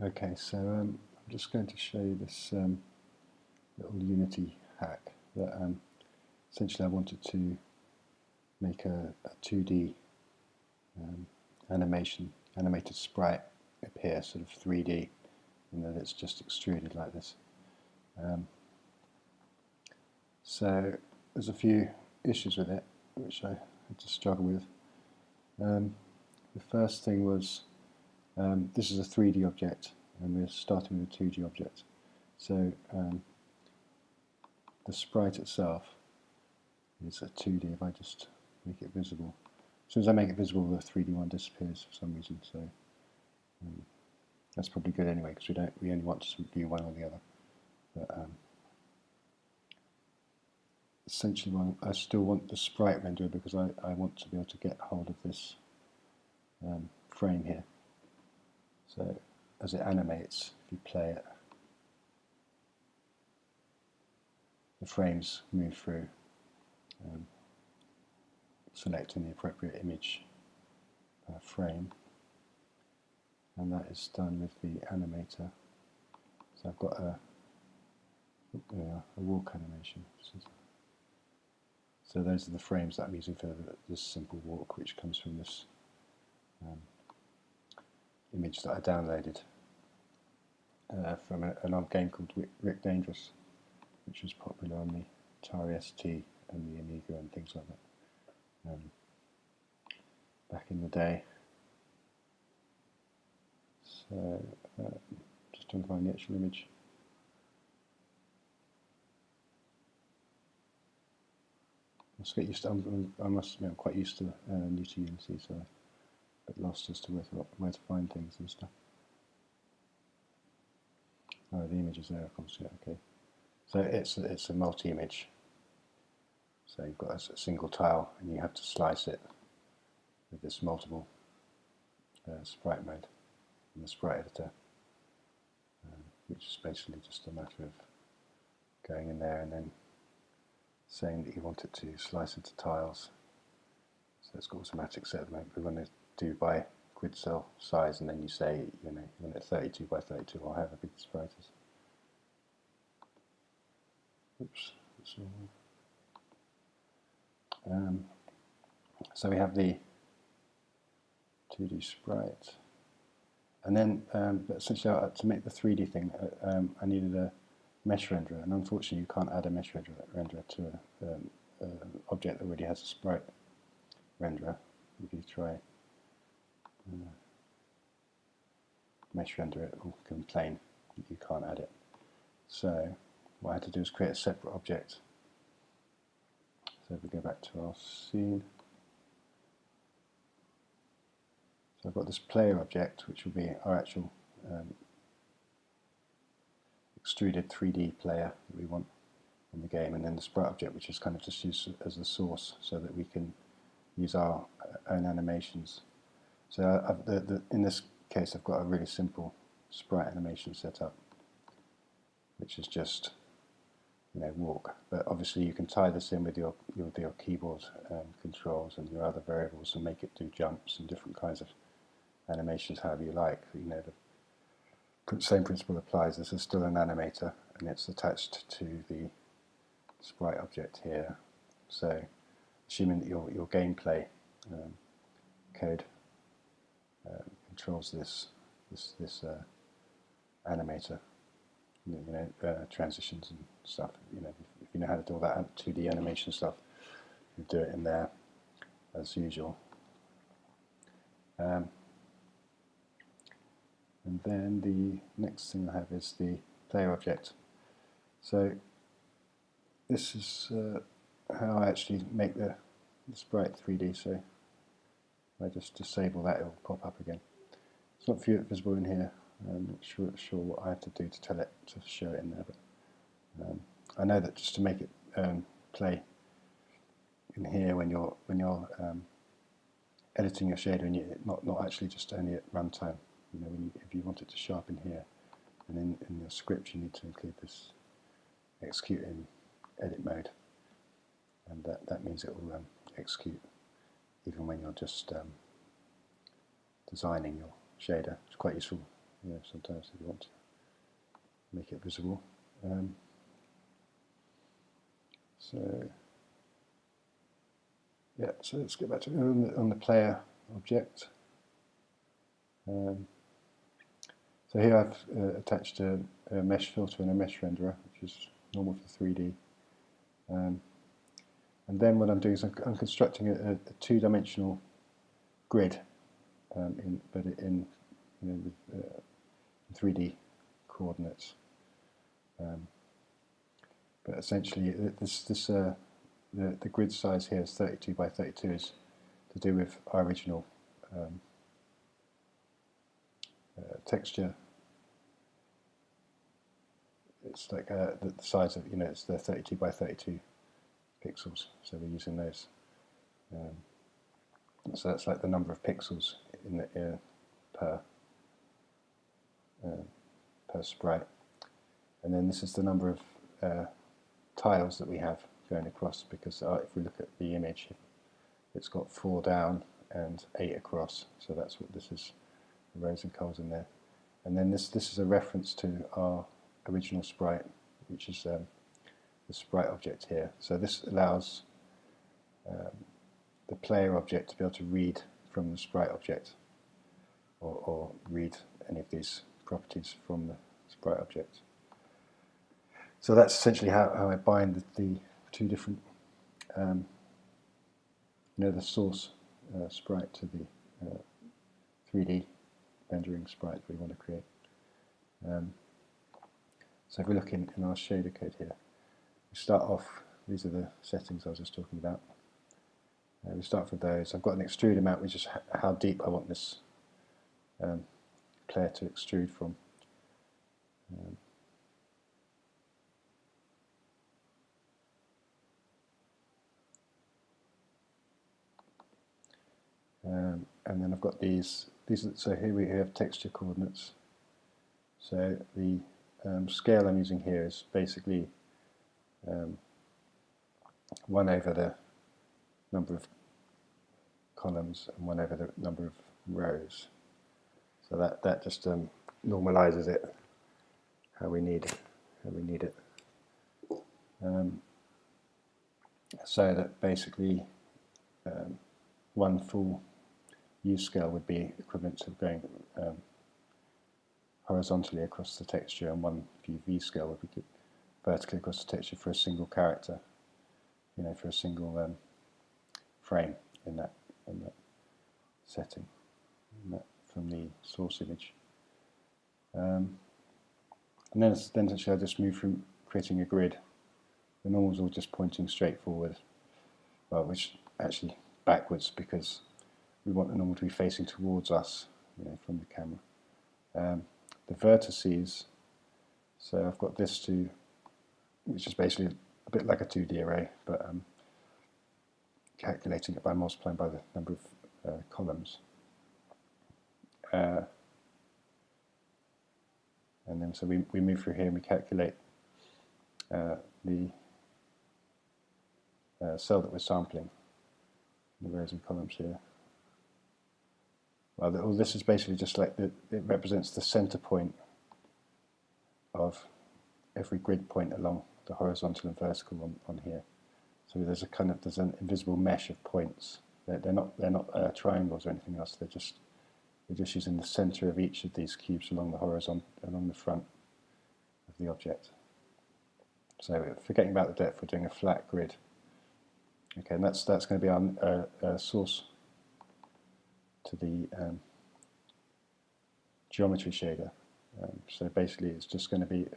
Okay, so I'm just going to show you this little Unity hack that essentially I wanted to make a 2D animated sprite appear sort of 3D, and that it's just extruded like this. So there's a few issues with it which I had to struggle with. The first thing was this is a 3D object and we're starting with a 2D object. So the sprite itself is a 2D. If I just make it visible, as soon as I make it visible, the 3D one disappears for some reason. So that's probably good anyway, because we only want to view one or the other. But essentially, I still want the sprite renderer because I want to be able to get hold of this frame here. So as it animates, if you play it, the frames move through, selecting the appropriate image per frame, and that is done with the animator. So I've got a walk animation. So those are the frames that I'm using for this simple walk, which comes from this image that I downloaded from an old game called Rick Dangerous, which was popular on the Atari ST and the Amiga and things like that back in the day. So just trying to find the actual image. Let's get used to. I must admit, I'm quite used to new to Unity, so I'm a bit lost as to where to find things and stuff. Oh, the image is there, of course. Yeah, okay. So it's a multi-image. So you've got a single tile, and you have to slice it with this multiple sprite mode in the sprite editor, which is basically just a matter of going in there and then saying that you want it to slice into tiles. So it's got automatic set at the moment. We want to do by grid cell size, and then you say you want it 32 by 32 or however big the sprite is. Oops. So we have the 2D sprite, and then but essentially to make the 3D thing, I needed a mesh renderer, and unfortunately you can't add a mesh renderer to an object that already has a sprite renderer. If you try mesh render, it will complain that you can't add it. So what I had to do is create a separate object. So if we go back to our scene, so I've got this player object, which will be our actual extruded 3D player that we want in the game, and then the sprite object, which is kind of just used as the source so that we can use our own animations. So in this case, I've got a really simple sprite animation set up, which is just walk. But obviously you can tie this in with your keyboard controls and your other variables and make it do jumps and different kinds of animations however you like. The same principle applies. This is still an animator, and it's attached to the sprite object here. So assuming that your gameplay code controls this animator, transitions and stuff. If you know how to do all that 2D animation stuff, you do it in there as usual. And then the next thing I have is the player object. So this is how I actually make the sprite 3D. So if I just disable that, it will pop up again. It's not visible in here. I'm not sure what I have to do to tell it to show it in there, but I know that just to make it play in here when you're editing your shader, and not actually just only at runtime. If you want it to show up in here, and in your script, you need to include this execute in edit mode, and that means it will execute even when you're just designing your shader. It's quite useful sometimes if you want to make it visible. So let's get back to on the player object. So here I've attached a mesh filter and a mesh renderer, which is normal for 3D. And then what I'm doing is I'm constructing a two-dimensional grid, but in 3D coordinates. But essentially, the grid size here is 32 by 32 is to do with our original texture. It's like the size of, it's the 32 by 32 pixels, so we're using those. So that's like the number of pixels in the per sprite, and then this is the number of tiles that we have going across, because if we look at the image, it's got 4 down and 8 across, so that's what this is, the rows and colors in there. And then this is a reference to our original sprite, which is the sprite object here. So this allows the player object to be able to read from the sprite object, or read any of these properties from the sprite object. So that's essentially how I bind the two different, the source sprite to the 3D rendering sprite we want to create. So if we look in our shader code here, we start off, these are the settings I was just talking about. We start with those. I've got an extrude amount, which is how deep I want this player to extrude from. And then I've got these so here we have texture coordinates. So the scale I'm using here is basically 1 over the number of columns and 1 over the number of rows. So that just normalizes it how we need it. So that basically 1 full U scale would be equivalent to going horizontally across the texture, and 1 view V scale would be vertically across the texture for a single character, for a single frame in that setting, from the source image. And then essentially I just move from creating a grid. The normal's all just pointing straight forward, well, which actually backwards, because we want the normal to be facing towards us, from the camera. The vertices, so I've got this which is basically a bit like a 2D array, but calculating it by multiplying by the number of columns. And then so we move through here and we calculate the cell that we're sampling, the rows and columns here. Well, this is basically just like it represents the center point of every grid point along the horizontal and vertical on here. So there's an invisible mesh of points. They're not triangles or anything else. We're just using the center of each of these cubes along the horizon, along the front of the object. So forgetting about the depth, we're doing a flat grid. Okay, and that's going to be our source to the geometry shader. So basically it's just going to be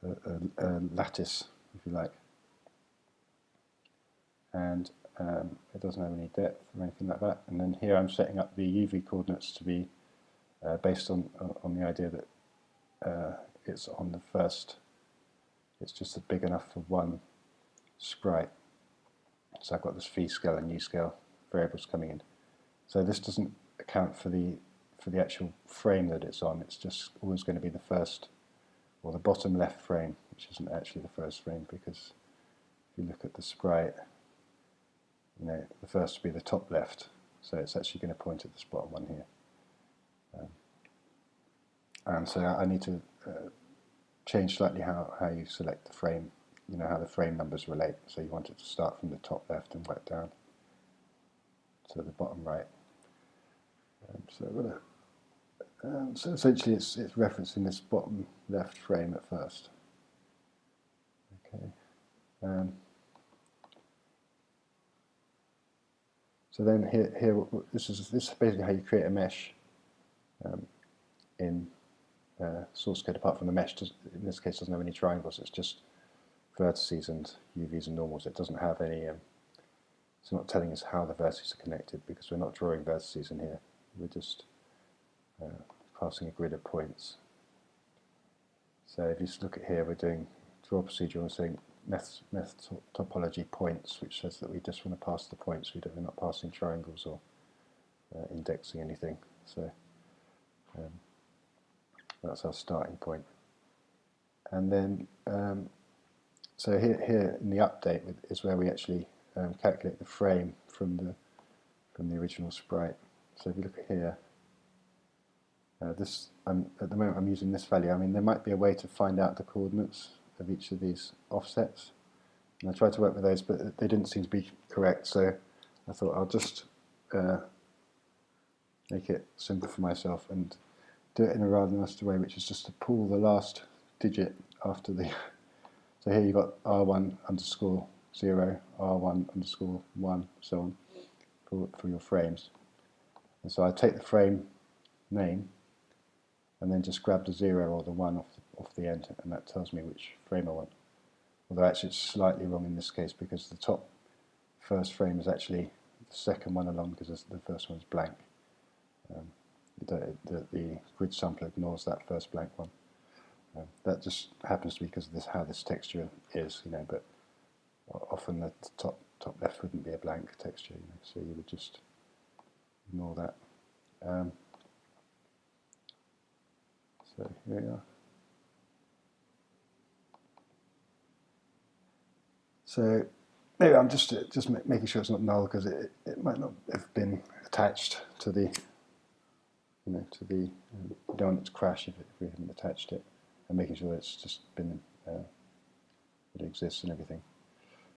a lattice, if you like, and it doesn't have any depth or anything like that. And then here I'm setting up the UV coordinates to be based on the idea that it's on the first, it's just big enough for one sprite. So I've got this V scale and U scale variables coming in. So this doesn't account for the actual frame that it's on. It's just always going to be the first, or the bottom left frame, which isn't actually the first frame, because if you look at the sprite, the first will be the top left. So it's actually going to point at this bottom one here. and so I need to change slightly how you select the frame, how the frame numbers relate. So you want it to start from the top left and work down to the bottom right. So essentially it's referencing this bottom left frame at first. Okay. So then here this is basically how you create a mesh in source code. Apart from the mesh, in this case, doesn't have any triangles. It's just vertices and UVs and normals. It doesn't have any. It's not telling us how the vertices are connected because we're not drawing vertices in here. We're just passing a grid of points. So if you just look at here, we're doing draw procedure and we're saying method topology points, which says that we just want to pass the points. We're not passing triangles or indexing anything. So that's our starting point. And then so here in the update is where we actually calculate the frame from the original sprite. So if you look at here, at the moment I'm using this value. I mean, there might be a way to find out the coordinates of each of these offsets, and I tried to work with those, but they didn't seem to be correct. So I thought I'll just make it simple for myself and do it in a rather nasty way, which is just to pull the last digit after the. So here you've got R1 underscore 0, R1 underscore 1, so on, for your frames. And so I take the frame name and then just grab the 0 or the 1 off the end, and that tells me which frame I want. Although actually it's slightly wrong in this case because the top first frame is actually the second one along because the first one is blank. The grid sampler ignores that first blank one. That just happens to be because of how this texture is, but often the top left wouldn't be a blank texture, so you would just ignore that. So here we are. So maybe I'm just making sure it's not null because it might not have been attached to the, we don't want it to crash if we haven't attached it, and making sure that it's just been, it exists and everything.